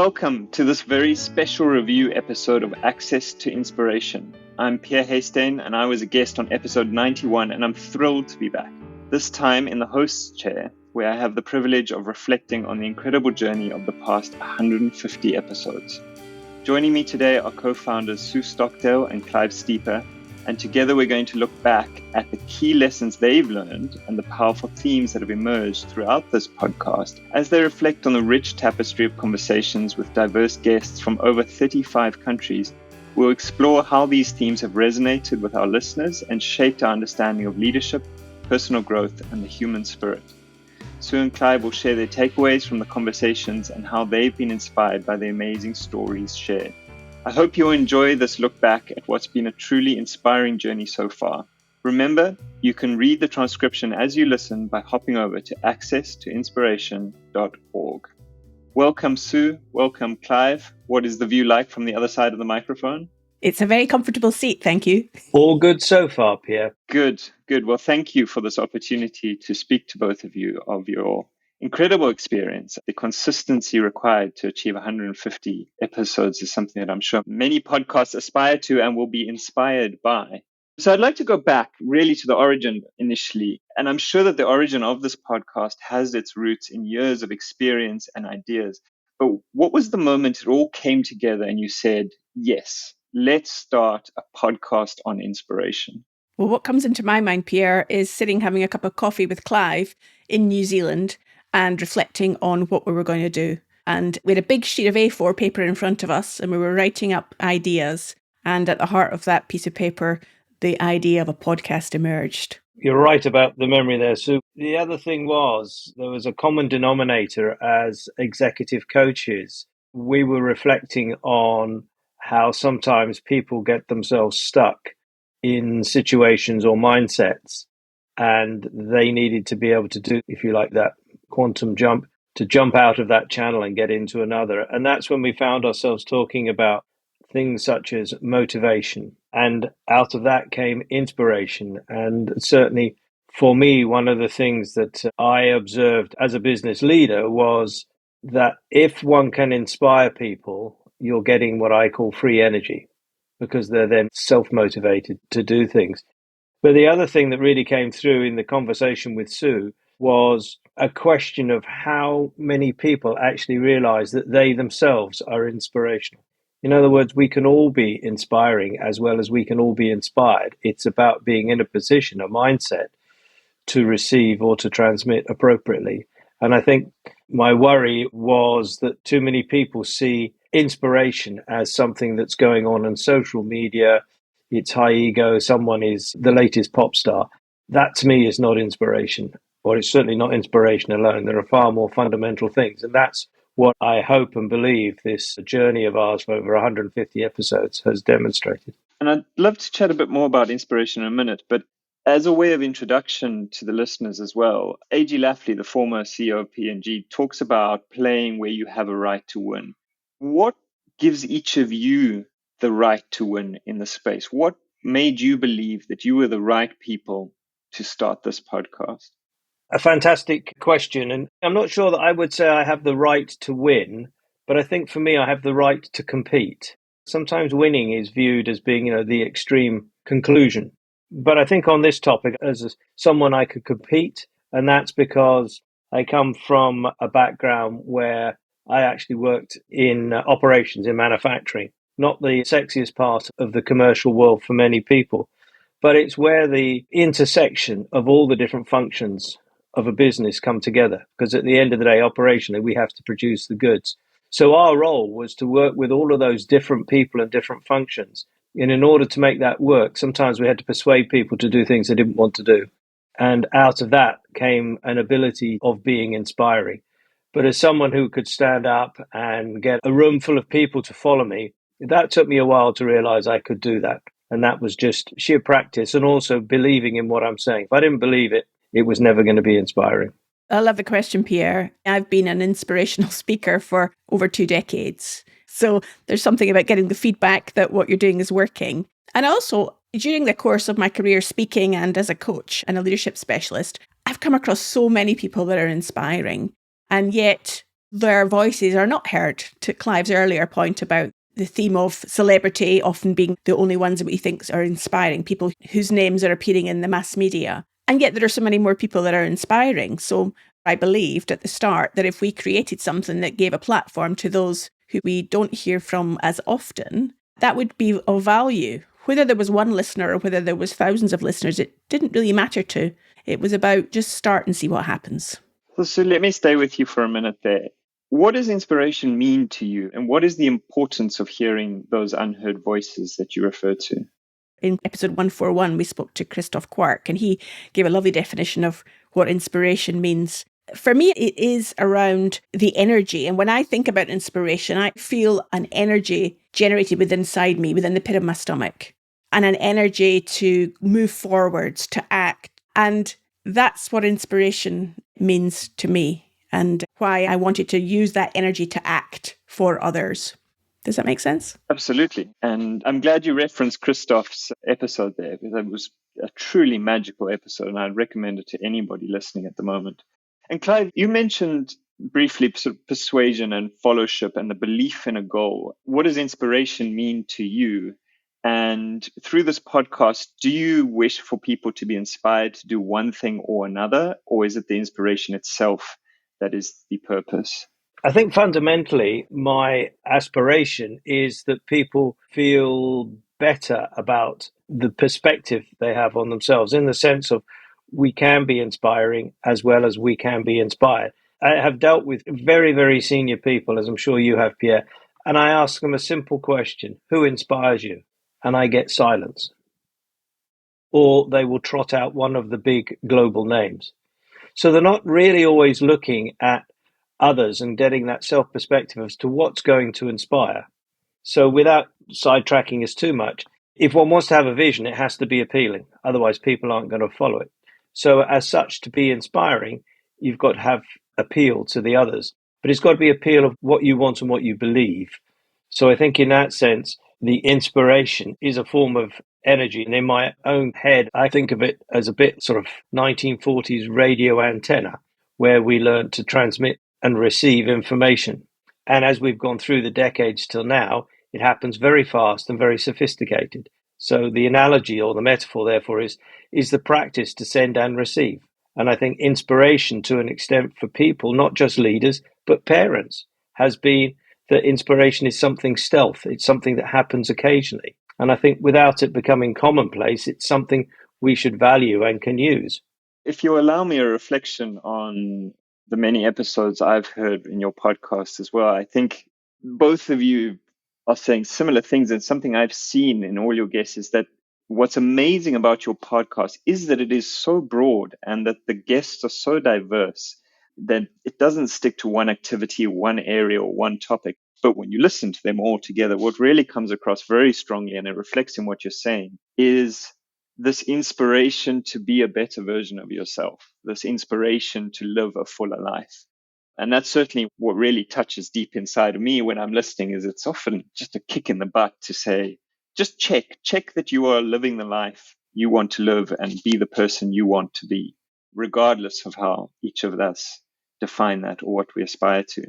Welcome to this very special review episode of Access to Inspiration. I'm Pierre Hastein and I was a guest on episode 91 and I'm thrilled to be back. This time in the host's chair, where I have the privilege of reflecting on the incredible journey of the past 150 episodes. Joining me today are co-founders Sue Stockdale and Clive Steeper, and together we're going to look back at the key lessons they've learned and the powerful themes that have emerged throughout this podcast as they reflect on the rich tapestry of conversations with diverse guests from over 35 countries. We'll explore how these themes have resonated with our listeners and shaped our understanding of leadership, personal growth, and the human spirit. Sue and Clive will share their takeaways from the conversations and how they've been inspired by the amazing stories shared. I hope you'll enjoy this look back at what's been a truly inspiring journey so far. Remember, you can read the transcription as you listen by hopping over to accesstoinspiration.org. Welcome, Sue. Welcome, Clive. What is the view like from the other side of the microphone? It's a very comfortable seat, thank you. All good so far, Pierre. Good. Well, thank you for this opportunity to speak to both of you of your incredible experience. The consistency required to achieve 150 episodes is something that I'm sure many podcasts aspire to and will be inspired by. So I'd like to go back really to the origin initially. And I'm sure that the origin of this podcast has its roots in years of experience and ideas. But what was the moment it all came together and you said, yes, let's start a podcast on inspiration? Well, what comes into my mind, Pierre, is sitting having a cup of coffee with Clive in New Zealand and reflecting on what we were going to do. And we had a big sheet of A4 paper in front of us and we were writing up ideas. And at the heart of that piece of paper, the idea of a podcast emerged. You're right about the memory there, Sue. The other thing was there was a common denominator as executive coaches. We were reflecting on how sometimes people get themselves stuck in situations or mindsets, and they needed to be able to do, if you like, that quantum jump, to jump out of that channel and get into another. And that's when we found ourselves talking about things such as motivation. And out of that came inspiration. And certainly for me, one of the things that I observed as a business leader was that if one can inspire people, you're getting what I call free energy, because they're then self-motivated to do things. But the other thing that really came through in the conversation with Sue was a question of how many people actually realize that they themselves are inspirational. In other words, we can all be inspiring as well as we can all be inspired. It's about being in a position, a mindset to receive or to transmit appropriately. And I think my worry was that too many people see inspiration as something that's going on social media. It's high ego. Someone is the latest pop star. That to me is not inspiration, or it's certainly not inspiration alone. There are far more fundamental things. And that's what I hope and believe this journey of ours for over 150 episodes has demonstrated. And I'd love to chat a bit more about inspiration in a minute, but as a way of introduction to the listeners as well, A.G. Lafley, the former CEO of P&G, talks about playing where you have a right to win. What gives each of you the right to win in the space? What made you believe that you were the right people to start this podcast? A fantastic question. And I'm not sure that I would say I have the right to win, but I think for me, I have the right to compete. Sometimes winning is viewed as being, the extreme conclusion. But I think on this topic, as someone I could compete, and that's because I come from a background where I actually worked in operations, in manufacturing, not the sexiest part of the commercial world for many people, but it's where the intersection of all the different functions of a business come together. Because at the end of the day, operationally, we have to produce the goods. So our role was to work with all of those different people and different functions. And in order to make that work, sometimes we had to persuade people to do things they didn't want to do. And out of that came an ability of being inspiring. But as someone who could stand up and get a room full of people to follow me, that took me a while to realize I could do that. And that was just sheer practice and also believing in what I'm saying. If I didn't believe it, it was never going to be inspiring. I love the question, Pierre. I've been an inspirational speaker for over 2 decades. So there's something about getting the feedback that what you're doing is working. And also, during the course of my career speaking and as a coach and a leadership specialist, I've come across so many people that are inspiring. And yet their voices are not heard, to Clive's earlier point about the theme of celebrity often being the only ones that we think are inspiring, people whose names are appearing in the mass media. And yet there are so many more people that are inspiring. So I believed at the start that if we created something that gave a platform to those who we don't hear from as often, that would be of value. Whether there was one listener or whether there was thousands of listeners, it didn't really matter to. It was about just start and see what happens. So let me stay with you for a minute there. What does inspiration mean to you? And what is the importance of hearing those unheard voices that you refer to? In episode 141, we spoke to Christoph Quark, and he gave a lovely definition of what inspiration means. For me, it is around the energy. And when I think about inspiration, I feel an energy generated within inside me, within the pit of my stomach, and an energy to move forwards, to act. And that's what inspiration means to me, and why I wanted to use that energy to act for others. Does that make sense? Absolutely. And I'm glad you referenced Christoph's episode there, because it was a truly magical episode, and I'd recommend it to anybody listening at the moment. And Clive, you mentioned briefly sort of persuasion and fellowship and the belief in a goal. What does inspiration mean to you? And through this podcast, do you wish for people to be inspired to do one thing or another, or is it the inspiration itself that is the purpose? I think fundamentally, my aspiration is that people feel better about the perspective they have on themselves, in the sense of we can be inspiring as well as we can be inspired. I have dealt with very, very senior people, as I'm sure you have, Pierre, and I ask them a simple question: who inspires you? And I get silence. Or they will trot out one of the big global names. So they're not really always looking at others and getting that self perspective as to what's going to inspire. So without sidetracking us too much, if one wants to have a vision, it has to be appealing. Otherwise, people aren't going to follow it. So as such, to be inspiring, you've got to have appeal to the others. But it's got to be appeal of what you want and what you believe. So I think in that sense, the inspiration is a form of energy. And in my own head, I think of it as a bit sort of 1940s radio antenna, where we learn to transmit and receive information. And as we've gone through the decades till now, it happens very fast and very sophisticated. So the analogy or the metaphor, therefore, is the practice to send and receive. And I think inspiration, to an extent, for people, not just leaders, but parents, has been that inspiration is something stealth. It's something that happens occasionally. And I think without it becoming commonplace, it's something we should value and can use. If you allow me a reflection on the many episodes I've heard in your podcast as well, I think both of you are saying similar things, and something I've seen in all your guests is that what's amazing about your podcast is that it is so broad and that the guests are so diverse that it doesn't stick to one activity, one area, or one topic. But when you listen to them all together, what really comes across very strongly, and it reflects in what you're saying, is this inspiration to be a better version of yourself, this inspiration to live a fuller life. And that's certainly what really touches deep inside of me when I'm listening, is it's often just a kick in the butt to say, just check that you are living the life you want to live and be the person you want to be, regardless of how each of us define that or what we aspire to.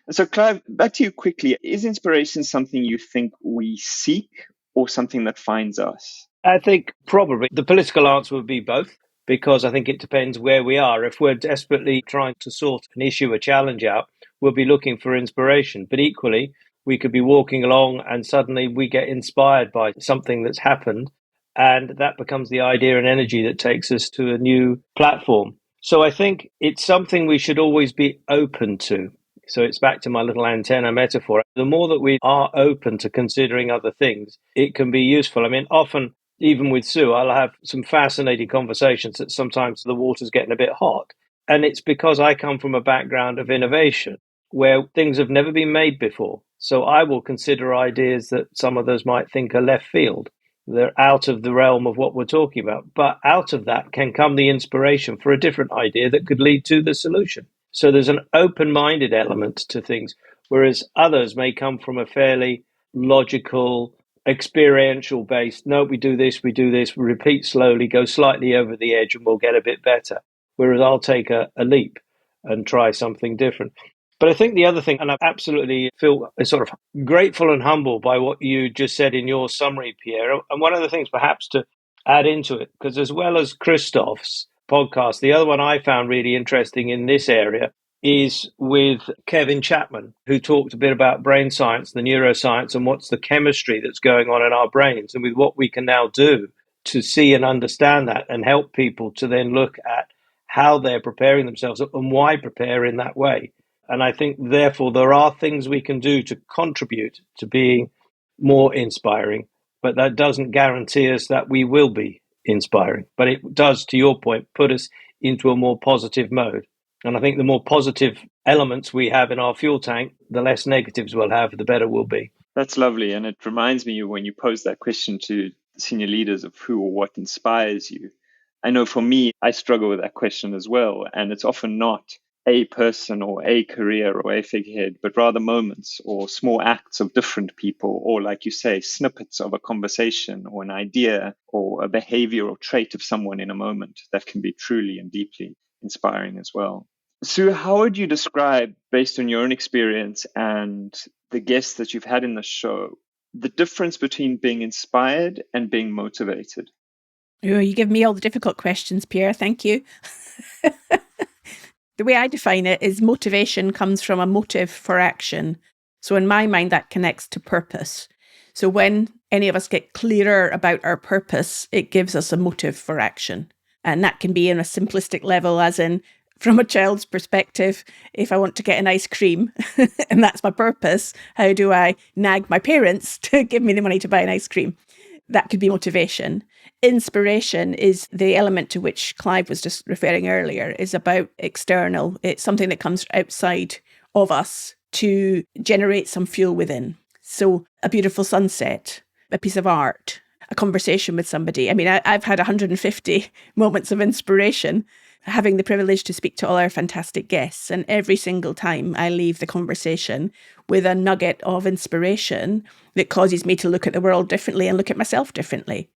And so, Clive, back to you quickly. Is inspiration something you think we seek or something that finds us? I think probably the political answer would be both, because I think it depends where we are. If we're desperately trying to sort an issue, a challenge out, we'll be looking for inspiration. But equally, we could be walking along and suddenly we get inspired by something that's happened, and that becomes the idea and energy that takes us to a new platform. So I think it's something we should always be open to. So it's back to my little antenna metaphor. The more that we are open to considering other things, it can be useful. I mean, often, even with Sue, I'll have some fascinating conversations that sometimes the water's getting a bit hot. And it's because I come from a background of innovation where things have never been made before. So I will consider ideas that some others might think are left field. They're out of the realm of what we're talking about. But out of that can come the inspiration for a different idea that could lead to the solution. So there's an open-minded element to things, whereas others may come from a fairly logical, experiential based, no, we do this, repeat slowly, go slightly over the edge and we'll get a bit better. Whereas I'll take a leap and try something different. But I think the other thing, and I absolutely feel sort of grateful and humble by what you just said in your summary, Pierre. And one of the things perhaps to add into it, because as well as Christoph's podcast, the other one I found really interesting in this area is with Kevin Chapman, who talked a bit about brain science, the neuroscience, and what's the chemistry that's going on in our brains, and with what we can now do to see and understand that and help people to then look at how they're preparing themselves and why prepare in that way. And I think, therefore, there are things we can do to contribute to being more inspiring, but that doesn't guarantee us that we will be inspiring. But it does, to your point, put us into a more positive mode. And I think the more positive elements we have in our fuel tank, the less negatives we'll have, the better we'll be. That's lovely. And it reminds me when you pose that question to senior leaders of who or what inspires you. I know for me, I struggle with that question as well. And it's often not a person or a career or a figurehead, but rather moments or small acts of different people, or like you say, snippets of a conversation or an idea or a behavior or trait of someone in a moment that can be truly and deeply inspiring as well. Sue, how would you describe, based on your own experience and the guests that you've had in the show, the difference between being inspired and being motivated? Oh, you give me all the difficult questions, Pierre. Thank you. The way I define it is motivation comes from a motive for action. So in my mind, that connects to purpose. So when any of us get clearer about our purpose, it gives us a motive for action. And that can be in a simplistic level, as in, from a child's perspective, if I want to get an ice cream and that's my purpose, how do I nag my parents to give me the money to buy an ice cream? That could be motivation. Inspiration is the element to which Clive was just referring earlier, is about external. It's something that comes outside of us to generate some fuel within. So a beautiful sunset, a piece of art, a conversation with somebody. I mean, I've had 150 moments of inspiration, having the privilege to speak to all our fantastic guests. And every single time I leave the conversation with a nugget of inspiration that causes me to look at the world differently and look at myself differently.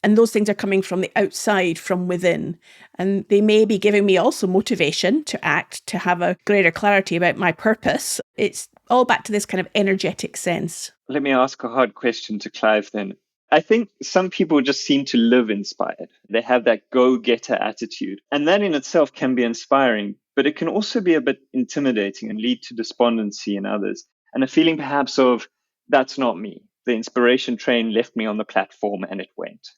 And those things are coming from the outside, from within. And they may be giving me also motivation to act, to have a greater clarity about my purpose. It's all back to this kind of energetic sense. Let me ask a hard question to Clive then. I think some people just seem to live inspired. They have that go-getter attitude. And that in itself can be inspiring, but it can also be a bit intimidating and lead to despondency in others. And a feeling perhaps of, that's not me. The inspiration train left me on the platform and it went.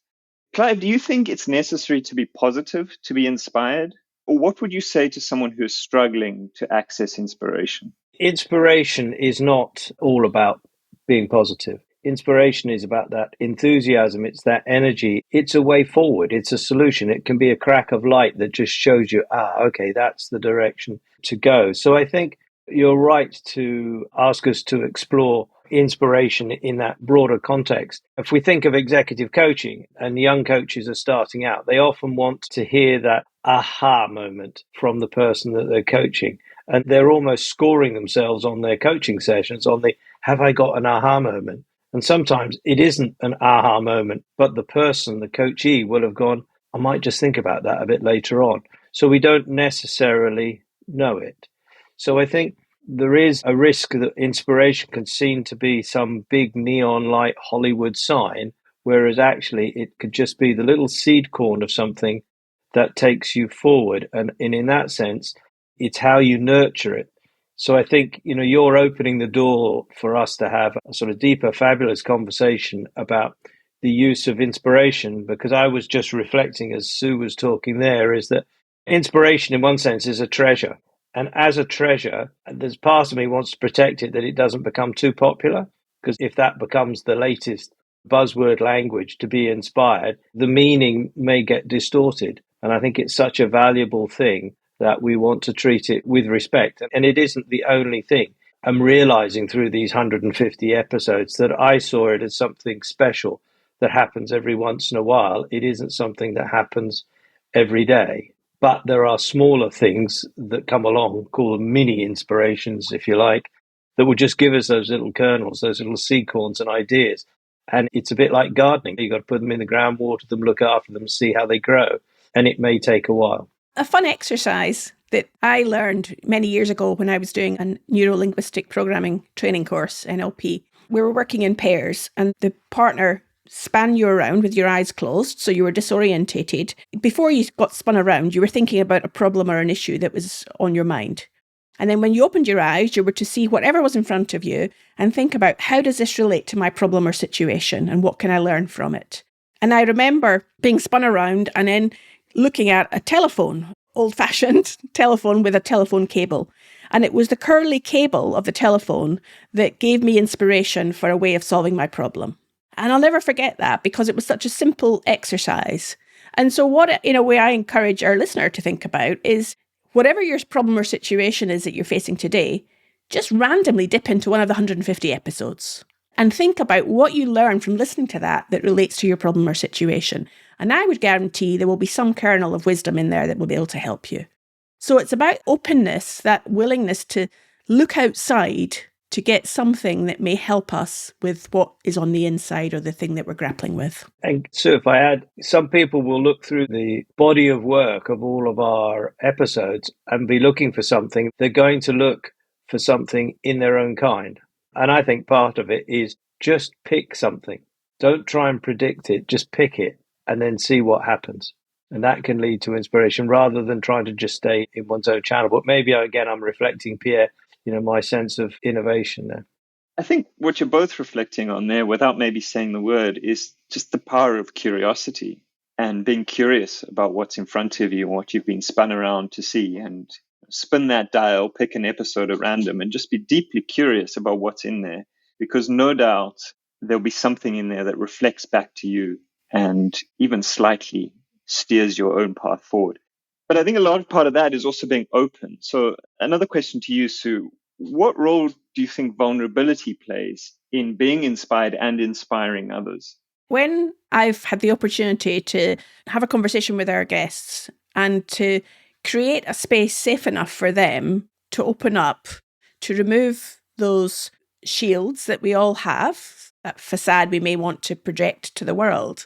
Clive, do you think it's necessary to be positive, to be inspired? Or what would you say to someone who is struggling to access inspiration? Inspiration is not all about being positive. Inspiration is about that enthusiasm. It's that energy. It's a way forward. It's a solution. It can be a crack of light that just shows you, okay, that's the direction to go. So I think you're right to ask us to explore inspiration in that broader context. If we think of executive coaching and young coaches are starting out, they often want to hear that aha moment from the person that they're coaching. And they're almost scoring themselves on their coaching sessions on the, have I got an aha moment? And sometimes it isn't an aha moment, but the person, the coachee, will have gone, I might just think about that a bit later on. So we don't necessarily know it. So I think there is a risk that inspiration can seem to be some big neon light Hollywood sign, whereas actually it could just be the little seed corn of something that takes you forward. And in that sense, it's how you nurture it. So I think, you're opening the door for us to have a sort of deeper, fabulous conversation about the use of inspiration, because I was just reflecting as Sue was talking there, is that inspiration in one sense is a treasure. And as a treasure, there's part of me wants to protect it, that it doesn't become too popular, because if that becomes the latest buzzword language to be inspired, the meaning may get distorted. And I think it's such a valuable thing that we want to treat it with respect. And it isn't the only thing. I'm realizing through these 150 episodes that I saw it as something special that happens every once in a while. It isn't something that happens every day. But there are smaller things that come along, call them mini inspirations, if you like, that will just give us those little kernels, those little seed corns and ideas. And it's a bit like gardening. You've got to put them in the ground, water them, look after them, see how they grow. And it may take a while. A fun exercise that I learned many years ago when I was doing a neuro-linguistic programming training course, NLP. We were working in pairs and the partner span you around with your eyes closed, so you were disorientated. Before you got spun around, you were thinking about a problem or an issue that was on your mind. And then when you opened your eyes, you were to see whatever was in front of you and think about, how does this relate to my problem or situation and what can I learn from it? And I remember being spun around and then looking at a telephone, old-fashioned telephone with a telephone cable. And it was the curly cable of the telephone that gave me inspiration for a way of solving my problem. And I'll never forget that because it was such a simple exercise. And so what, in a way, I encourage our listener to think about is whatever your problem or situation is that you're facing today, just randomly dip into one of the 150 episodes and think about what you learn from listening to that relates to your problem or situation. And I would guarantee there will be some kernel of wisdom in there that will be able to help you. So it's about openness, that willingness to look outside to get something that may help us with what is on the inside or the thing that we're grappling with. And Sue, if I add, some people will look through the body of work of all of our episodes and be looking for something. They're going to look for something in their own kind. And I think part of it is just pick something. Don't try and predict it, just pick it and then see what happens. And that can lead to inspiration rather than trying to just stay in one's own channel. But maybe, again, I'm reflecting, Pierre, my sense of innovation there. I think what you're both reflecting on there, without maybe saying the word, is just the power of curiosity and being curious about what's in front of you and what you've been spun around to see, and spin that dial, pick an episode at random and just be deeply curious about what's in there, because no doubt there'll be something in there that reflects back to you and even slightly steers your own path forward. But I think a large part of that is also being open. So another question to you, Sue, what role do you think vulnerability plays in being inspired and inspiring others? When I've had the opportunity to have a conversation with our guests and to create a space safe enough for them to open up, to remove those shields that we all have, that facade we may want to project to the world,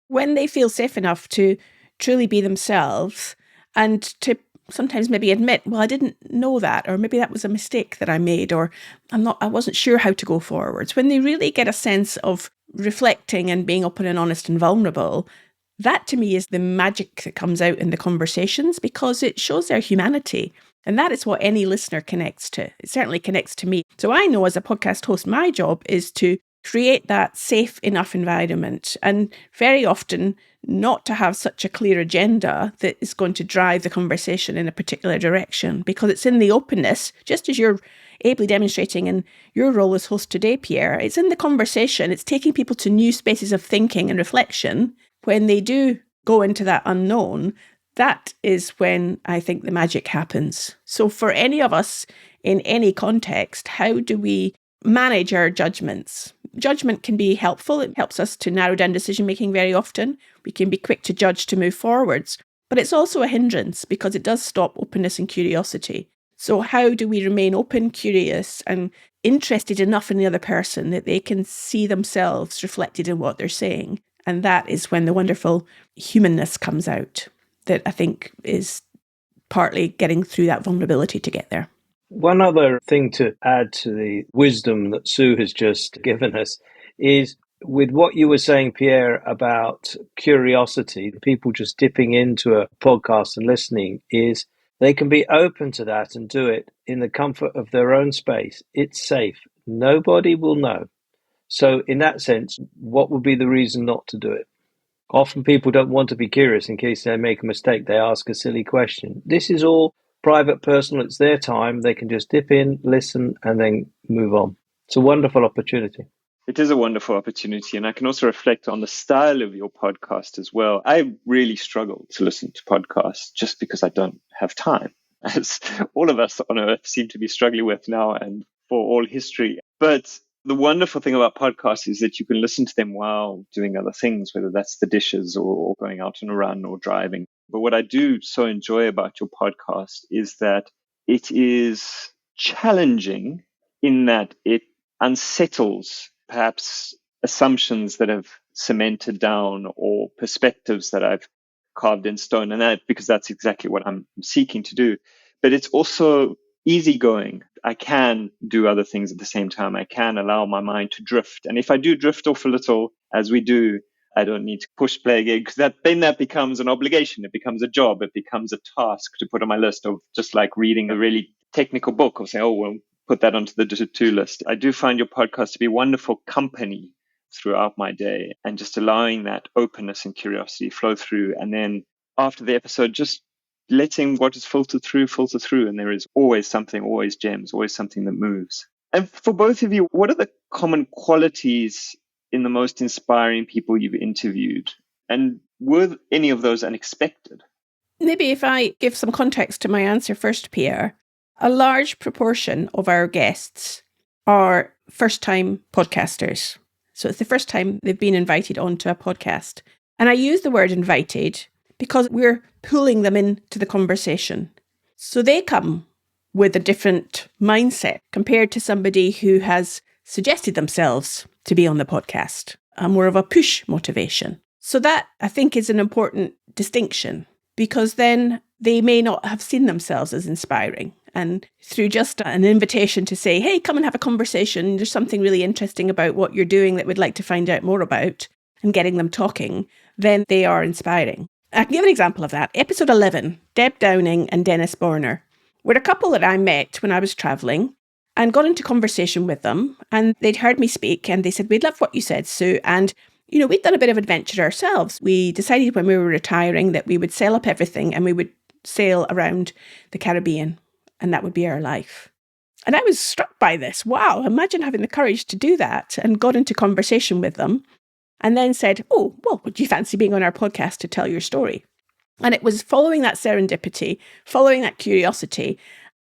when they feel safe enough to truly be themselves and to sometimes maybe admit, well, I didn't know that, or maybe that was a mistake that I made, or I wasn't sure how to go forwards. When they really get a sense of reflecting and being open and honest and vulnerable, that to me is the magic that comes out in the conversations, because it shows their humanity. And that is what any listener connects to. It certainly connects to me. So I know as a podcast host, my job is to create that safe enough environment, and very often not to have such a clear agenda that is going to drive the conversation in a particular direction, because it's in the openness, just as you're ably demonstrating in your role as host today, Pierre. It's in the conversation. It's taking people to new spaces of thinking and reflection. When they do go into that unknown, that is when I think the magic happens. So for any of us in any context, how do we manage our judgments? Judgment can be helpful. It helps us to narrow down decision making very often. We can be quick to judge to move forwards. But it's also a hindrance because it does stop openness and curiosity. So how do we remain open, curious, and interested enough in the other person that they can see themselves reflected in what they're saying? And that is when the wonderful humanness comes out, that I think is partly getting through that vulnerability to get there. One other thing to add to the wisdom that Sue has just given us is, with what you were saying, Pierre, about curiosity, people just dipping into a podcast and listening, is they can be open to that and do it in the comfort of their own space. It's safe. Nobody will know. So in that sense, what would be the reason not to do it? Often people don't want to be curious in case they make a mistake. They ask a silly question. This is all private, personal. It's their time. They can just dip in, listen, and then move on. It's a wonderful opportunity. It is a wonderful opportunity. And I can also reflect on the style of your podcast as well. I really struggle to listen to podcasts just because I don't have time, as all of us on earth seem to be struggling with now and for all history. But the wonderful thing about podcasts is that you can listen to them while doing other things, whether that's the dishes or going out on a run or driving. But what I do so enjoy about your podcast is that it is challenging in that it unsettles perhaps assumptions that have cemented down or perspectives that I've carved in stone. And that, because that's exactly what I'm seeking to do. but it's also easygoing. I can do other things at the same time. I can allow my mind to drift. And if I do drift off a little, as we do, I don't need to push play again, because then that becomes an obligation. It becomes a job. It becomes a task to put on my list, of just like reading a really technical book, or say, oh, well, put that onto the to-do list. I do find your podcast to be wonderful company throughout my day, and just allowing that openness and curiosity flow through. And then after the episode, just letting what is filter through. And there is always something, always gems, always something that moves. And for both of you, what are the common qualities in the most inspiring people you've interviewed? And were any of those unexpected? Maybe if I give some context to my answer first, Pierre, a large proportion of our guests are first-time podcasters. So it's the first time they've been invited onto a podcast. And I use the word invited because we're pulling them into the conversation. So they come with a different mindset compared to somebody who has suggested themselves to be on the podcast, more of a push motivation. So that, I think, is an important distinction, because then they may not have seen themselves as inspiring. And through just an invitation to say, hey, come and have a conversation, there's something really interesting about what you're doing that we'd like to find out more about, and getting them talking, then they are inspiring. I can give an example of that. Episode 11, Deb Downing and Dennis Borner were a couple that I met when I was travelling and got into conversation with them. And they'd heard me speak and they said, we'd love what you said, Sue. And, we'd done a bit of adventure ourselves. We decided when we were retiring that we would sell up everything and we would sail around the Caribbean, and that would be our life. And I was struck by this. Wow, imagine having the courage to do that, and got into conversation with them. And then said, oh, well, would you fancy being on our podcast to tell your story? And it was following that serendipity, following that curiosity.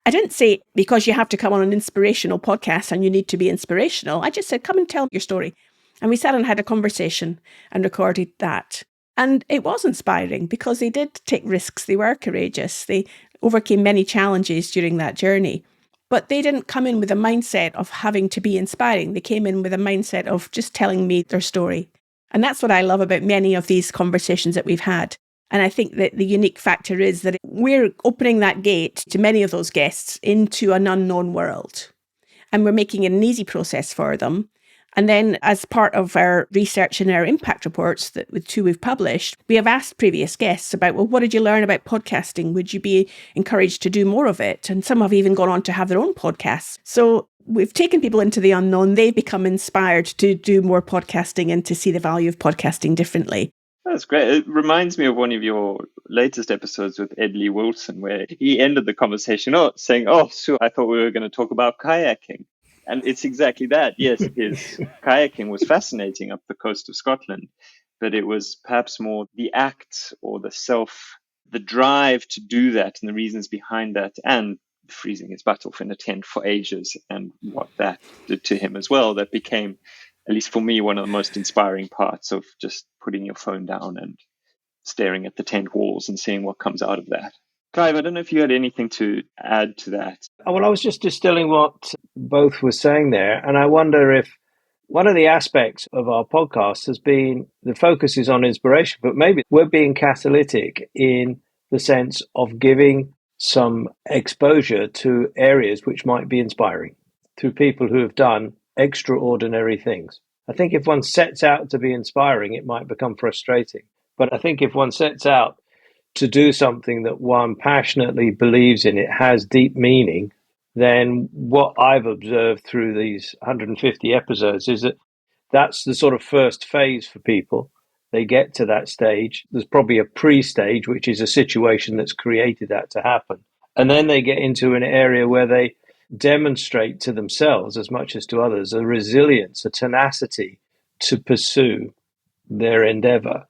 I didn't say, because you have to come on an inspirational podcast and you need to be inspirational. I just said, come and tell your story. And we sat and had a conversation and recorded that. And it was inspiring because they did take risks. They were courageous. They overcame many challenges during that journey. But they didn't come in with a mindset of having to be inspiring. They came in with a mindset of just telling me their story. And that's what I love about many of these conversations that we've had. And I think that the unique factor is that we're opening that gate to many of those guests into an unknown world. And we're making it an easy process for them. And then as part of our research and our impact reports, that with 2 we've published, we have asked previous guests about, well, what did you learn about podcasting? Would you be encouraged to do more of it? And some have even gone on to have their own podcasts. So we've taken people into the unknown. They've become inspired to do more podcasting and to see the value of podcasting differently. That's great. It reminds me of one of your latest episodes with Ed Lee Wilson, where he ended the conversation saying, Sue, I thought we were going to talk about kayaking. And it's exactly that. Yes, his kayaking was fascinating up the coast of Scotland, but it was perhaps more the act or the drive to do that and the reasons behind that, and freezing his butt off in a tent for ages and what that did to him as well. That became, at least for me, one of the most inspiring parts of just putting your phone down and staring at the tent walls and seeing what comes out of that. Clive, I don't know if you had anything to add to that. Well, I was just distilling what both were saying there, and I wonder if one of the aspects of our podcast has been the focus is on inspiration, but maybe we're being catalytic in the sense of giving some exposure to areas which might be inspiring through people who have done extraordinary things. I think if one sets out to be inspiring, it might become frustrating. But I think if one sets out to do something that one passionately believes in, it has deep meaning, then what I've observed through these 150 episodes is that that's the sort of first phase for people. They get to that stage. There's probably a pre-stage, which is a situation that's created that to happen. And then they get into an area where they demonstrate to themselves, as much as to others, a resilience, a tenacity to pursue their endeavor.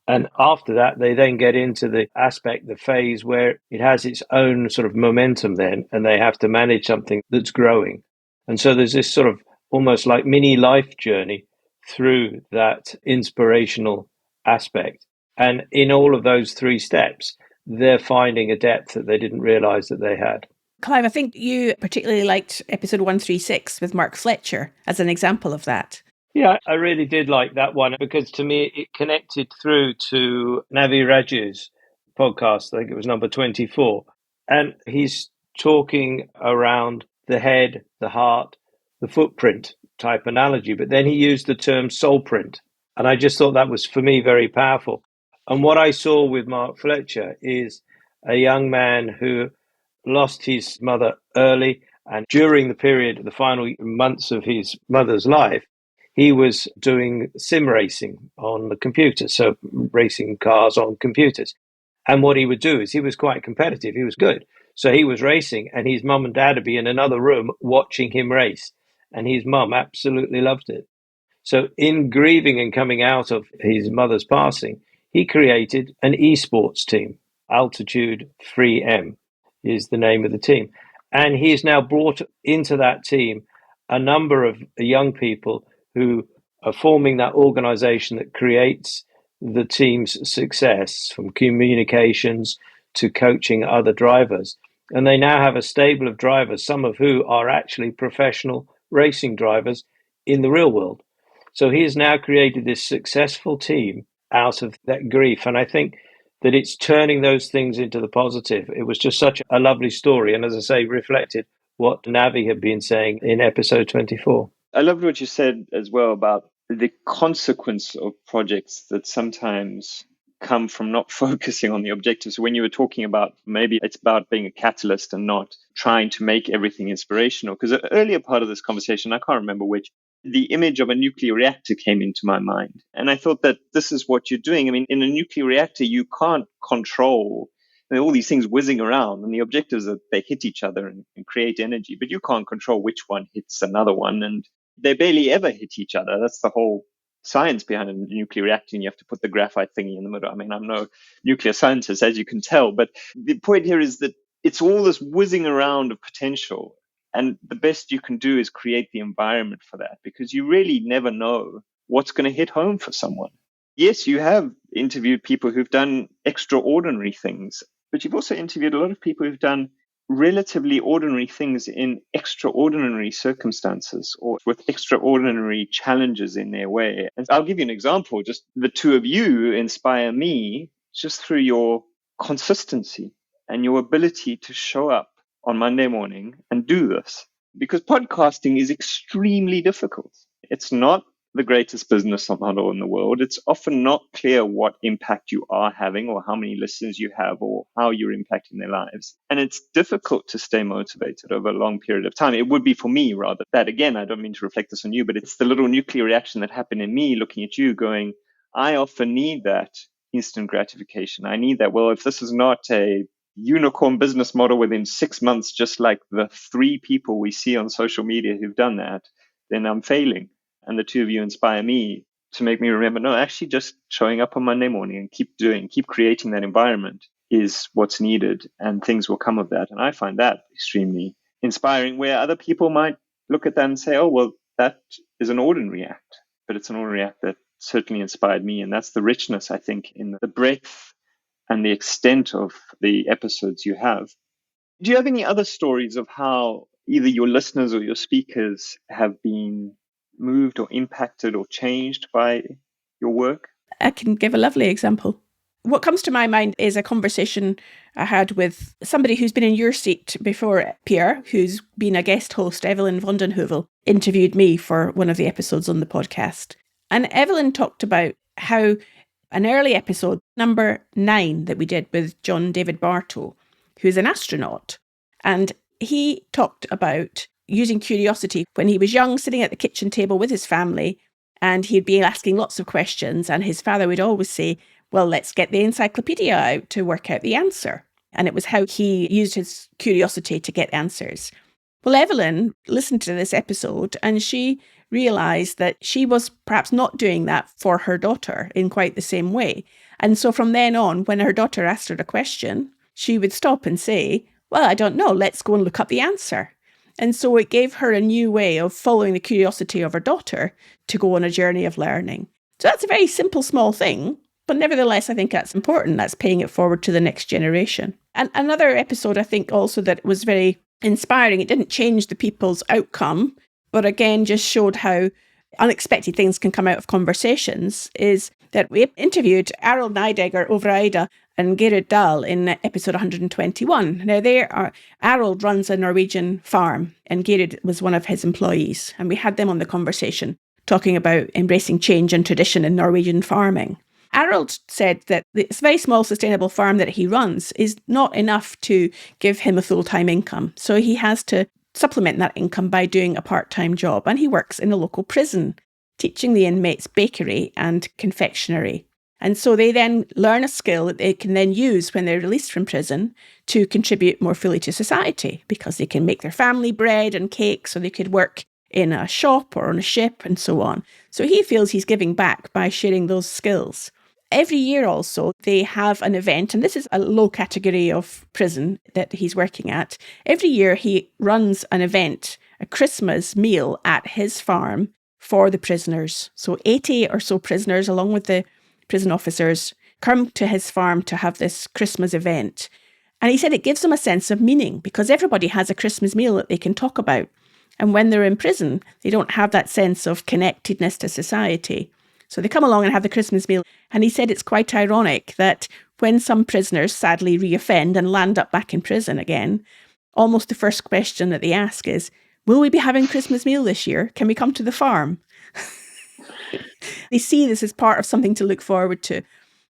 And after that, they then get into the phase where it has its own sort of momentum then, and they have to manage something that's growing. And so there's this sort of almost like mini life journey through that inspirational aspect. And in all of those 3 steps, they're finding a depth that they didn't realize that they had. Clive, I think you particularly liked episode 136 with Mark Fletcher as an example of that. Yeah, I really did like that one because to me it connected through to Navi Raju's podcast. I think it was number 24. And he's talking around the head, the heart, the footprint type analogy, but then he used the term soul print. And I just thought that was, for me, very powerful. And what I saw with Mark Fletcher is a young man who lost his mother early. And during the period, the final months of his mother's life, he was doing sim racing on the computer, so racing cars on computers. And what he would do is he was quite competitive. He was good. So he was racing, and his mum and dad would be in another room watching him race. And his mum absolutely loved it. So in grieving and coming out of his mother's passing, he created an esports team. Altitude 3M is the name of the team. And he has now brought into that team a number of young people who are forming that organization that creates the team's success, from communications to coaching other drivers. And they now have a stable of drivers, some of who are actually professional racing drivers in the real world. So he has now created this successful team out of that grief. And I think that it's turning those things into the positive. It was just such a lovely story. And as I say, reflected what Navi had been saying in episode 24. I loved what you said as well about the consequence of projects that sometimes come from not focusing on the objectives. So when you were talking about maybe it's about being a catalyst and not trying to make everything inspirational, because an earlier part of this conversation, I can't remember which, the image of a nuclear reactor came into my mind. And I thought that this is what you're doing. I mean, in a nuclear reactor, you can't control all these things whizzing around, and the objective is that they hit each other and create energy, but you can't control which one hits another one. And they barely ever hit each other. That's the whole science behind a nuclear reactor, and you have to put the graphite thingy in the middle. I mean, I'm no nuclear scientist, as you can tell, but the point here is that it's all this whizzing around of potential. And the best you can do is create the environment for that, because you really never know what's going to hit home for someone. Yes, you have interviewed people who've done extraordinary things, but you've also interviewed a lot of people who've done relatively ordinary things in extraordinary circumstances or with extraordinary challenges in their way. And I'll give you an example. Just the two of you inspire me just through your consistency and your ability to show up on Monday morning and do this. Because podcasting is extremely difficult. It's not the greatest business model in the world. It's often not clear what impact you are having or how many listeners you have or how you're impacting their lives. And it's difficult to stay motivated over a long period of time. It would be for me, rather. That, again, I don't mean to reflect this on you, but it's the little nuclear reaction that happened in me looking at you going, I often need that instant gratification. I need that. Well, if this is not a unicorn business model within 6 months, just like the 3 people we see on social media who've done that, then I'm failing. And the two of you inspire me to make me remember, no, actually just showing up on Monday morning and keep creating that environment is what's needed, and things will come of that. And I find that extremely inspiring, where other people might look at that and say, oh, well, that is an ordinary act, but it's an ordinary act that certainly inspired me. And that's the richness, I think, in the breadth and the extent of the episodes you have. Do you have any other stories of how either your listeners or your speakers have been moved or impacted or changed by your work? I can give a lovely example. What comes to my mind is a conversation I had with somebody who's been in your seat before, Pierre, who's been a guest host. Evelyn Vondenhoevel interviewed me for one of the episodes on the podcast. And Evelyn talked about how an early episode, number 9, that we did with John David Bartow, who's an astronaut. And he talked about using curiosity when he was young, sitting at the kitchen table with his family, and he'd be asking lots of questions. And his father would always say, well, let's get the encyclopedia out to work out the answer. And it was how he used his curiosity to get answers. Well, Evelyn listened to this episode and she realised that she was perhaps not doing that for her daughter in quite the same way. And so from then on, when her daughter asked her a question, she would stop and say, well, I don't know, let's go and look up the answer. And so it gave her a new way of following the curiosity of her daughter to go on a journey of learning. So that's a very simple, small thing. But nevertheless, I think that's important. That's paying it forward to the next generation. And another episode, I think also that was very inspiring. It didn't change the people's outcome, but again, just showed how unexpected things can come out of conversations, is that we interviewed Errol Nidegger over Ida, and Gerard Dahl in episode 121. Now, Harold runs a Norwegian farm, and Gerard was one of his employees. And we had them on the conversation talking about embracing change and tradition in Norwegian farming. Harold said that this very small sustainable farm that he runs is not enough to give him a full-time income. So he has to supplement that income by doing a part-time job. And he works in a local prison, teaching the inmates bakery and confectionery. And so they then learn a skill that they can then use when they're released from prison to contribute more fully to society, because they can make their family bread and cakes, or they could work in a shop or on a ship and so on. So he feels he's giving back by sharing those skills. Every year also, they have an event, and this is a low category of prison that he's working at. Every year he runs an event, a Christmas meal at his farm for the prisoners. So 80 or so prisoners, along with the prison officers, come to his farm to have this Christmas event. And he said it gives them a sense of meaning, because everybody has a Christmas meal that they can talk about. And when they're in prison, they don't have that sense of connectedness to society. So they come along and have the Christmas meal. And he said it's quite ironic that when some prisoners sadly reoffend and land up back in prison again, almost the first question that they ask is, will we be having Christmas meal this year? Can we come to the farm? They see this as part of something to look forward to.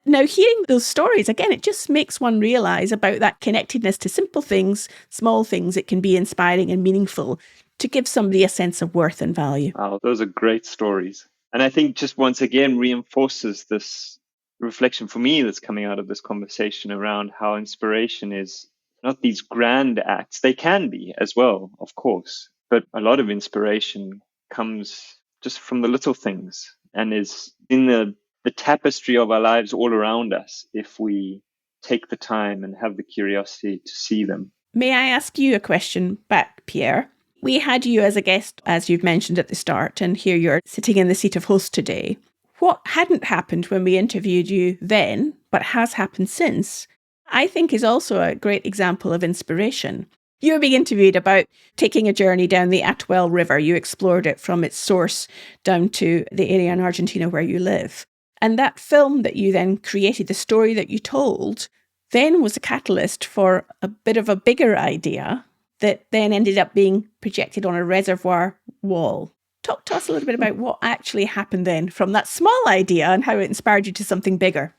Now, hearing those stories, again, it just makes one realise about that connectedness to simple things, small things. It can be inspiring and meaningful to give somebody a sense of worth and value. Wow, those are great stories. And I think just once again reinforces this reflection for me that's coming out of this conversation around how inspiration is not these grand acts. They can be as well, of course, but a lot of inspiration comes just from the little things and is in the tapestry of our lives all around us if we take the time and have the curiosity to see them. May I ask you a question back, Pierre? We had you as a guest, as you've mentioned at the start, and here you're sitting in the seat of host today. What hadn't happened when we interviewed you then, but has happened since, I think is also a great example of inspiration. You were being interviewed about taking a journey down the Atuel River. You explored it from its source down to the area in Argentina where you live. And that film that you then created, the story that you told, then was a catalyst for a bit of a bigger idea that then ended up being projected on a reservoir wall. Talk to us a little bit about what actually happened then from that small idea and how it inspired you to something bigger.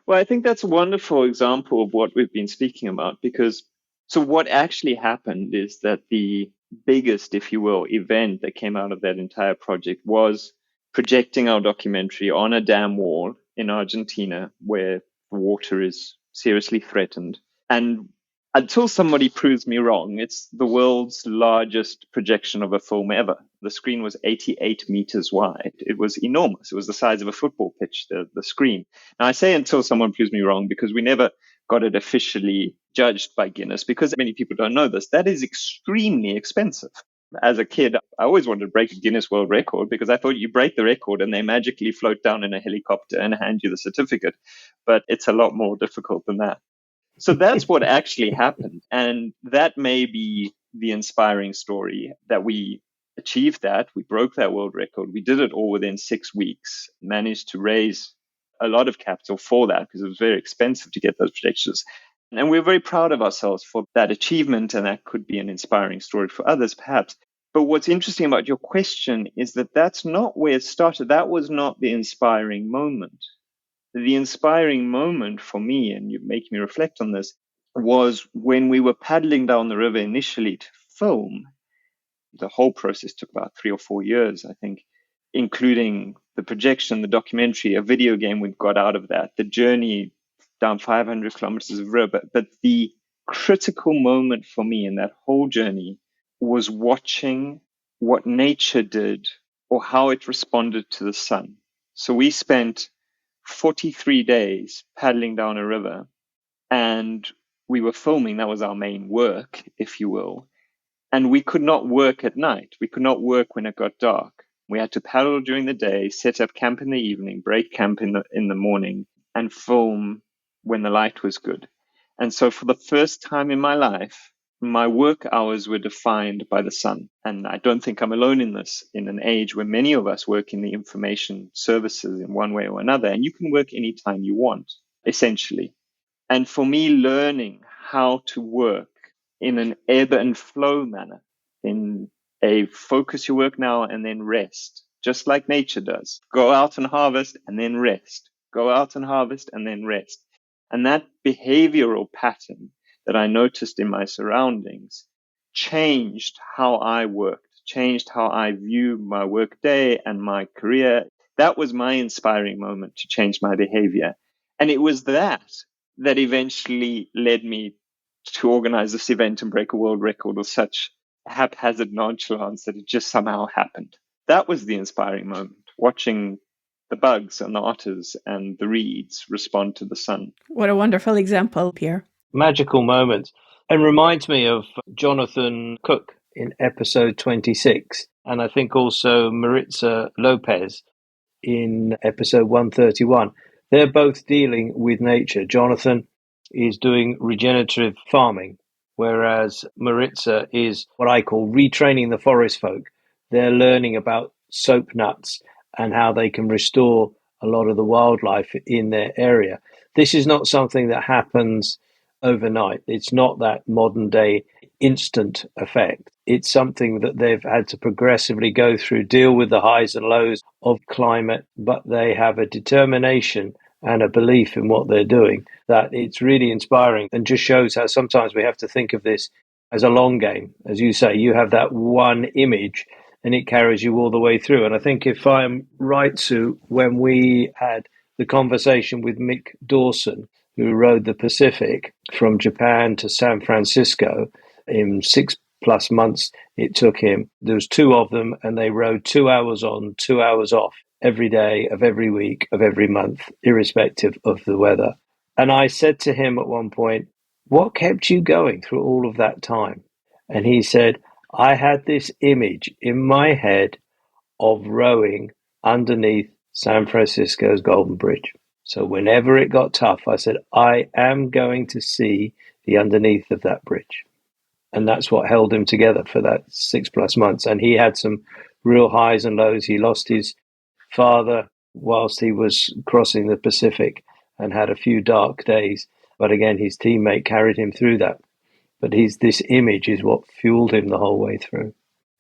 Well, I think that's a wonderful example of what we've been speaking about, because so what actually happened is that the biggest, if you will, event that came out of that entire project was projecting our documentary on a dam wall in Argentina where water is seriously threatened. And until somebody proves me wrong, it's the world's largest projection of a film ever. The screen was 88 meters wide. It was enormous. It was the size of a football pitch, the screen. Now, I say until someone proves me wrong because we never got it officially judged by Guinness, because many people don't know this. That is extremely expensive. As a kid, I always wanted to break a Guinness World Record because I thought you break the record and they magically float down in a helicopter and hand you the certificate. But it's a lot more difficult than that. So that's what actually happened. And that may be the inspiring story, that we achieved that. We broke that world record. We did it all within 6 weeks, managed to raise a lot of capital for that because it was very expensive to get those projections. And we're very proud of ourselves for that achievement. And that could be an inspiring story for others, perhaps. But what's interesting about your question is that that's not where it started. That was not the inspiring moment. The inspiring moment for me, and you make me reflect on this, was when we were paddling down the river initially to film. The whole process took about 3 or 4 years, I think, including the projection, the documentary, a video game we got out of that, the journey down 500 kilometers of river. But the critical moment for me in that whole journey was watching what nature did or how it responded to the sun. So we spent 43 days paddling down a river, and we were filming. That was our main work, if you will. And we could not work at night. We could not work when it got dark. We had to paddle during the day, set up camp in the evening, break camp in the morning, and film when the light was good. And so for the first time in my life, my work hours were defined by the sun. And I don't think I'm alone in this, in an age where many of us work in the information services in one way or another. And you can work anytime you want, essentially. And for me, learning how to work in an ebb and flow manner, in a focus your work now and then rest, just like nature does. Go out and harvest and then rest. Go out and harvest and then rest. And that behavioral pattern that I noticed in my surroundings changed how I worked, changed how I view my work day and my career. That was my inspiring moment to change my behavior. And it was that eventually led me to organize this event and break a world record with such haphazard nonchalance that it just somehow happened. That was the inspiring moment, watching the bugs and the otters and the reeds respond to the sun. What a wonderful example, Pierre. Magical moments. And reminds me of Jonathan Cook in episode 26. And I think also Maritza Lopez in episode 131. They're both dealing with nature. Jonathan is doing regenerative farming, whereas Maritza is what I call retraining the forest folk. They're learning about soap nuts and how they can restore a lot of the wildlife in their area. This is not something that happens overnight. It's not that modern day instant effect. It's something that they've had to progressively go through, deal with the highs and lows of climate, but they have a determination and a belief in what they're doing that it's really inspiring and just shows how sometimes we have to think of this as a long game. As you say, you have that one image and it carries you all the way through. And I think if I'm right, Sue, when we had the conversation with Mick Dawson, who rode the Pacific from Japan to San Francisco in 6+ months it took him. There was two of them and they rode 2 hours on, 2 hours off every day of every week of every month, irrespective of the weather. And I said to him at one point, what kept you going through all of that time? And he said, I had this image in my head of rowing underneath San Francisco's Golden Bridge. So whenever it got tough, I said, I am going to see the underneath of that bridge. And that's what held him together for that 6+ months. And he had some real highs and lows. He lost his father whilst he was crossing the Pacific and had a few dark days. But again, his teammate carried him through that. But this image is what fueled him the whole way through.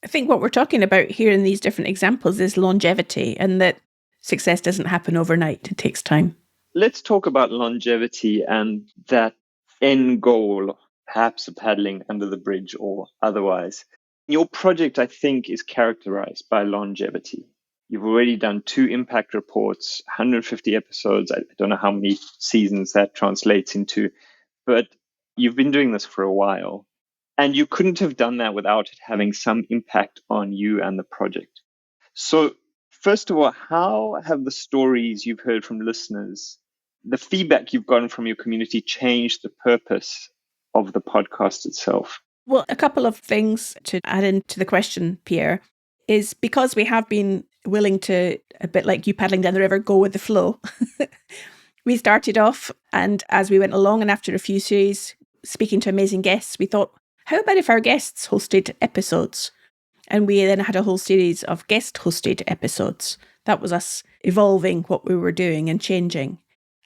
I think what we're talking about here in these different examples is longevity, and that success doesn't happen overnight. It takes time. Let's talk about longevity and that end goal, perhaps of paddling under the bridge or otherwise. Your project, I think, is characterized by longevity. You've already done 2 impact reports, 150 episodes. I don't know how many seasons that translates into, but you've been doing this for a while. And you couldn't have done that without it having some impact on you and the project. So, first of all, how have the stories you've heard from listeners, the feedback you've gotten from your community, changed the purpose of the podcast itself? Well, a couple of things to add into the question, Pierre, is because we have been willing to, a bit like you paddling down the river, go with the flow. We started off, and as we went along and after a few series, speaking to amazing guests, we thought, how about if our guests hosted episodes? And we then had a whole series of guest-hosted episodes. That was us evolving what we were doing and changing.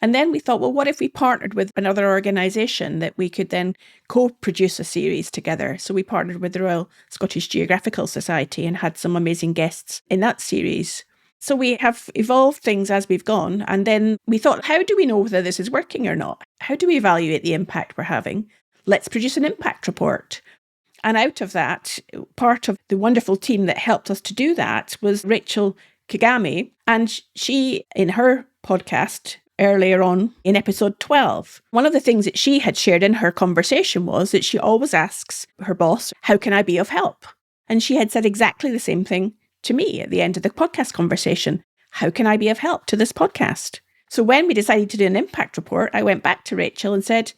And then we thought, well, what if we partnered with another organisation that we could then co-produce a series together? So we partnered with the Royal Scottish Geographical Society and had some amazing guests in that series. So we have evolved things as we've gone. And then we thought, how do we know whether this is working or not? How do we evaluate the impact we're having? Let's produce an impact report. And out of that, part of the wonderful team that helped us to do that was Rachel Kagami. And she, in her podcast earlier on in episode 12, one of the things that she had shared in her conversation was that she always asks her boss, how can I be of help? And she had said exactly the same thing to me at the end of the podcast conversation. How can I be of help to this podcast? So when we decided to do an impact report, I went back to Rachel and said,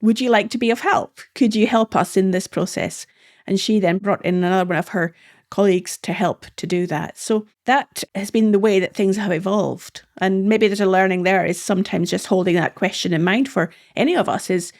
would you like to be of help? Could you help us in this process? And she then brought in another one of her colleagues to help to do that. So that has been the way that things have evolved. And maybe there's a learning there is sometimes just holding that question in mind for any of us is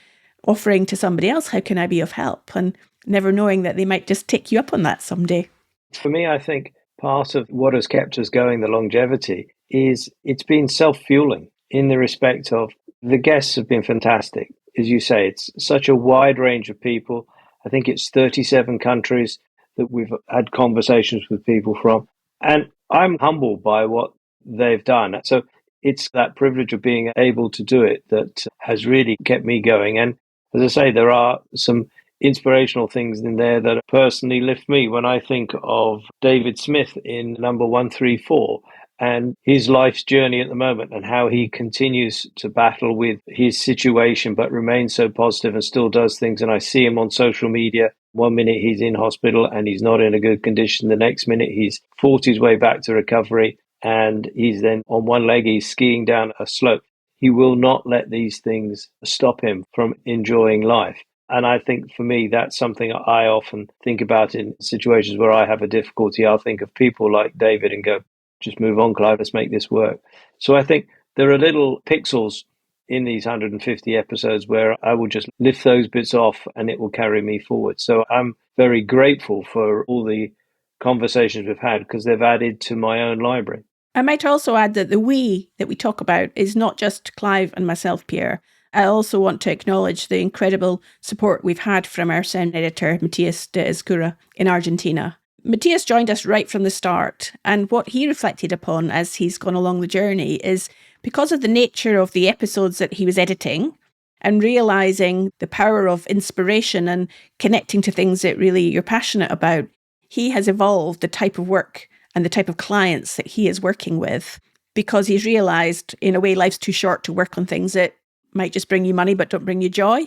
offering to somebody else, how can I be of help? And never knowing that they might just take you up on that someday. For me, I think part of what has kept us going, the longevity, is it's been self-fueling in the respect of The guests have been fantastic. As you say, it's such a wide range of people. I think it's 37 countries that we've had conversations with people from. And I'm humbled by what they've done. So it's that privilege of being able to do it that has really kept me going. And as I say, there are some inspirational things in there that personally lift me. When I think of David Smith in number 134 and his life's journey at the moment and how he continues to battle with his situation but remains so positive and still does things. And I see him on social media. One minute he's in hospital and he's not in a good condition. The next minute he's fought his way back to recovery and he's then on one leg, he's skiing down a slope. He will not let these things stop him from enjoying life. And I think for me, that's something I often think about in situations where I have a difficulty. I'll think of people like David and go, just move on, Clive, let's make this work. So I think there are little pixels in these 150 episodes where I will just lift those bits off and it will carry me forward. So I'm very grateful for all the conversations we've had because they've added to my own library. I might also add that the we that we talk about is not just Clive and myself, Pierre. I also want to acknowledge the incredible support we've had from our sound editor, Matthias de Escura, in Argentina. Matthias joined us right from the start, and what he reflected upon as he's gone along the journey is because of the nature of the episodes that he was editing and realising the power of inspiration and connecting to things that really you're passionate about, he has evolved the type of work and the type of clients that he is working with because he's realised, in a way, life's too short to work on things that might just bring you money but don't bring you joy.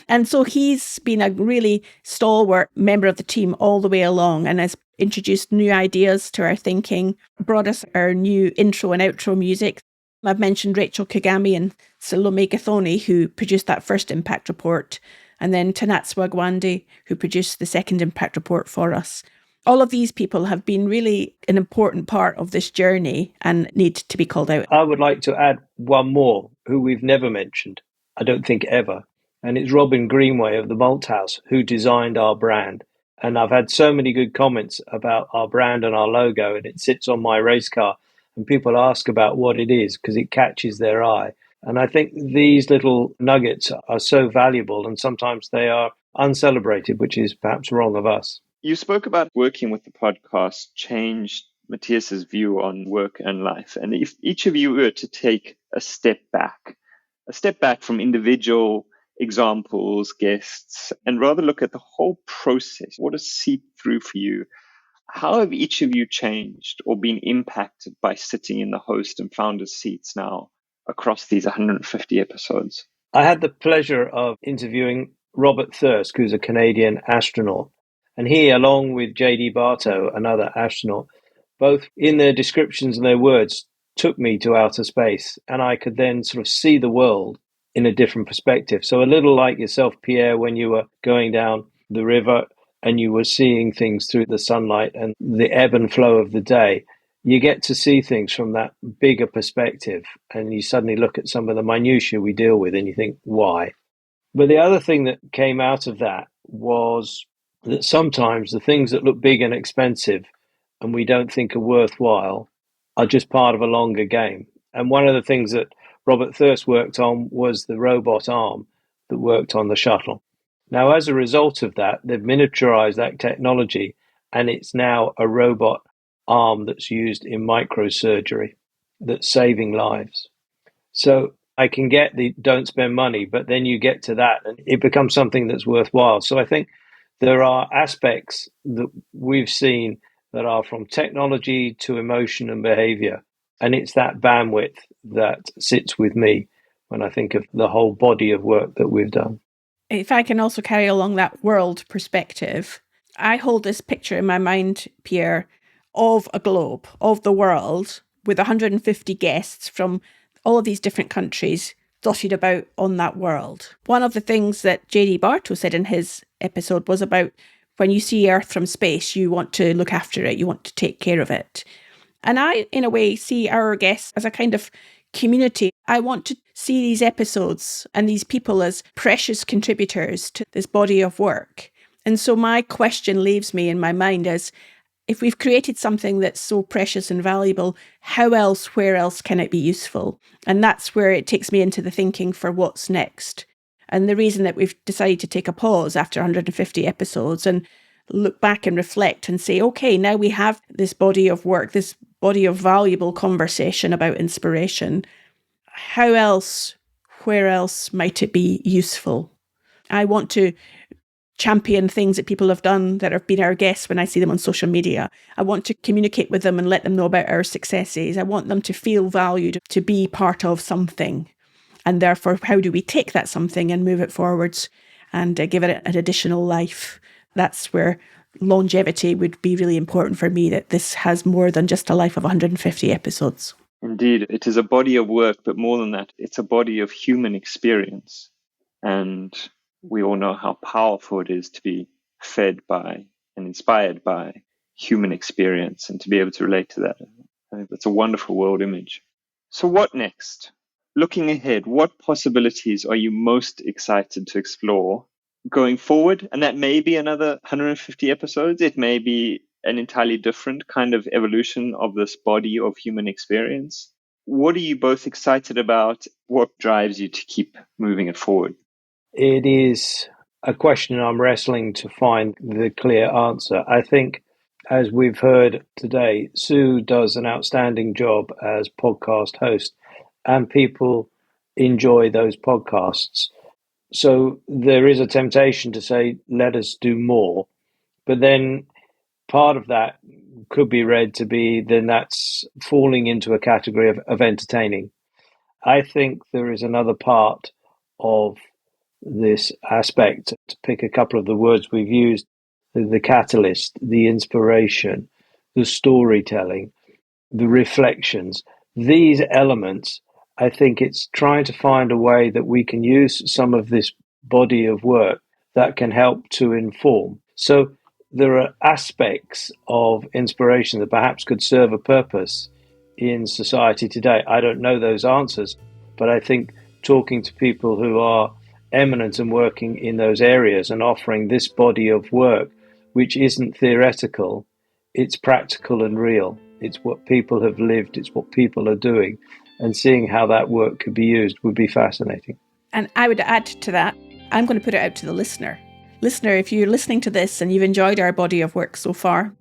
And so he's been a really stalwart member of the team all the way along and has introduced new ideas to our thinking, brought us our new intro and outro music. I've mentioned Rachel Kagami and Salome Gathoni, who produced that first impact report, and then Tanatswa Gwande, who produced the second impact report for us. All of these people have been really an important part of this journey and need to be called out. I would like to add one more who we've never mentioned, I don't think ever. And it's Robin Greenway of the Malt House, who designed our brand. And I've had so many good comments about our brand and our logo, and it sits on my race car. And people ask about what it is because it catches their eye. And I think these little nuggets are so valuable, and sometimes they are uncelebrated, which is perhaps wrong of us. You spoke about working with the podcast changed Matthias's view on work and life. And if each of you were to take a step back from individual examples, guests, and rather look at the whole process, what has seeped through for you? How have each of you changed or been impacted by sitting in the host and founder's seats now across these 150 episodes? I had the pleasure of interviewing Robert Thirsk, who's a Canadian astronaut. And he, along with J.D. Bartow, another astronaut, both in their descriptions and their words, took me to outer space. And I could then sort of see the world in a different perspective. So a little like yourself, Pierre, when you were going down the river and you were seeing things through the sunlight and the ebb and flow of the day, you get to see things from that bigger perspective. And you suddenly look at some of the minutiae we deal with and you think, why? But the other thing that came out of that was that sometimes the things that look big and expensive and we don't think are worthwhile are just part of a longer game. And one of the things that Robert Thirsk worked on was the robot arm that worked on the shuttle. Now, as a result of that, they've miniaturized that technology, and it's now a robot arm that's used in microsurgery that's saving lives. So I can get the don't spend money, but then you get to that and it becomes something that's worthwhile. So I think there are aspects that we've seen that are from technology to emotion and behavior. And it's that bandwidth that sits with me when I think of the whole body of work that we've done. If I can also carry along that world perspective, I hold this picture in my mind, Pierre, of a globe, of the world, with 150 guests from all of these different countries dotted about on that world. One of the things that J.D. Bartow said in his episode was about when you see Earth from space, you want to look after it, you want to take care of it. And I, in a way, see our guests as a kind of community. I want to see these episodes and these people as precious contributors to this body of work. And so my question leaves me in my mind as, if we've created something that's so precious and valuable, where else can it be useful? And that's where it takes me into the thinking for what's next. And the reason that we've decided to take a pause after 150 episodes and look back and reflect and say, okay, now we have this body of work, this body of valuable conversation about inspiration. Where else might it be useful? I want to champion things that people have done that have been our guests when I see them on social media. I want to communicate with them and let them know about our successes. I want them to feel valued, to be part of something. And therefore, how do we take that something and move it forwards and give it an additional life? That's where longevity would be really important for me, that this has more than just a life of 150 episodes. Indeed, it is a body of work, but more than that, it's a body of human experience. And we all know how powerful it is to be fed by and inspired by human experience and to be able to relate to that. I think that's a wonderful world image. So what next? Looking ahead, what possibilities are you most excited to explore going forward? And that may be another 150 episodes. It may be an entirely different kind of evolution of this body of human experience. What are you both excited about? What drives you to keep moving it forward? It is a question I'm wrestling to find the clear answer. I think, as we've heard today, Sue does an outstanding job as podcast host, and people enjoy those podcasts. So there is a temptation to say, let us do more. But then part of that could be read to be, then that's falling into a category of entertaining. I think there is another part of this aspect, to pick a couple of the words we've used, the catalyst, the inspiration, the storytelling, the reflections. These elements, I think it's trying to find a way that we can use some of this body of work that can help to inform. So there are aspects of inspiration that perhaps could serve a purpose in society today. I don't know those answers, but I think talking to people who are eminent and working in those areas and offering this body of work, which isn't theoretical, it's practical and real. It's what people have lived, it's what people are doing, and seeing how that work could be used would be fascinating. And I would add to that, I'm going to put it out to the listener. Listener, if you're listening to this and you've enjoyed our body of work so far,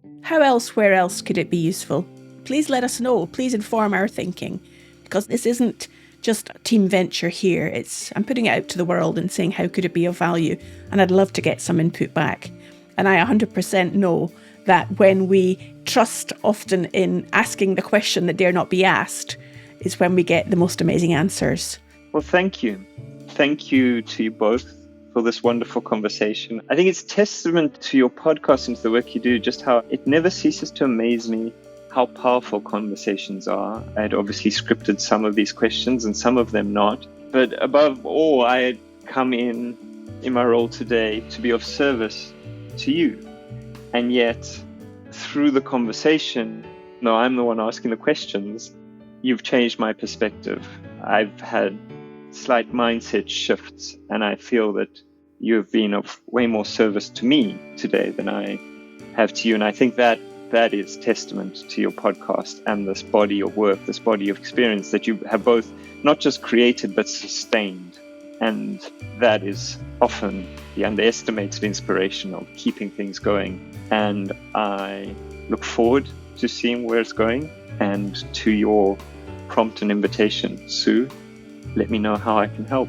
where else could it be useful? Please let us know. Please inform our thinking, because this isn't just a team venture here. I'm putting it out to the world and saying, how could it be of value? And I'd love to get some input back. And I 100% know that when we trust often in asking the question that dare not be asked is when we get the most amazing answers. Well, thank you. Thank you to you both for this wonderful conversation. I think it's testament to your podcast and to the work you do, just how it never ceases to amaze me how powerful conversations are. I had obviously scripted some of these questions and some of them not. But above all, I had come in my role today to be of service to you. And yet, through the conversation, no, I'm the one asking the questions, you've changed my perspective. I've had slight mindset shifts, and I feel that you have been of way more service to me today than I have to you. And I think that is testament to your podcast and this body of work, this body of experience that you have both not just created but sustained. And that is often the underestimated inspiration of keeping things going. And I look forward to seeing where it's going and to your prompt and invitation. Sue, let me know how I can help.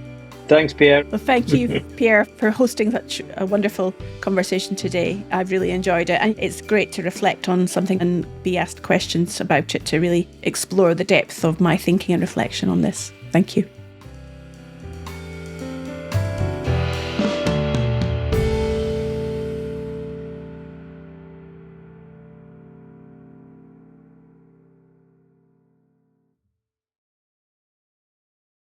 Thanks, Pierre. Well, thank you, Pierre, for hosting such a wonderful conversation today. I've really enjoyed it. And it's great to reflect on something and be asked questions about it to really explore the depth of my thinking and reflection on this. Thank you.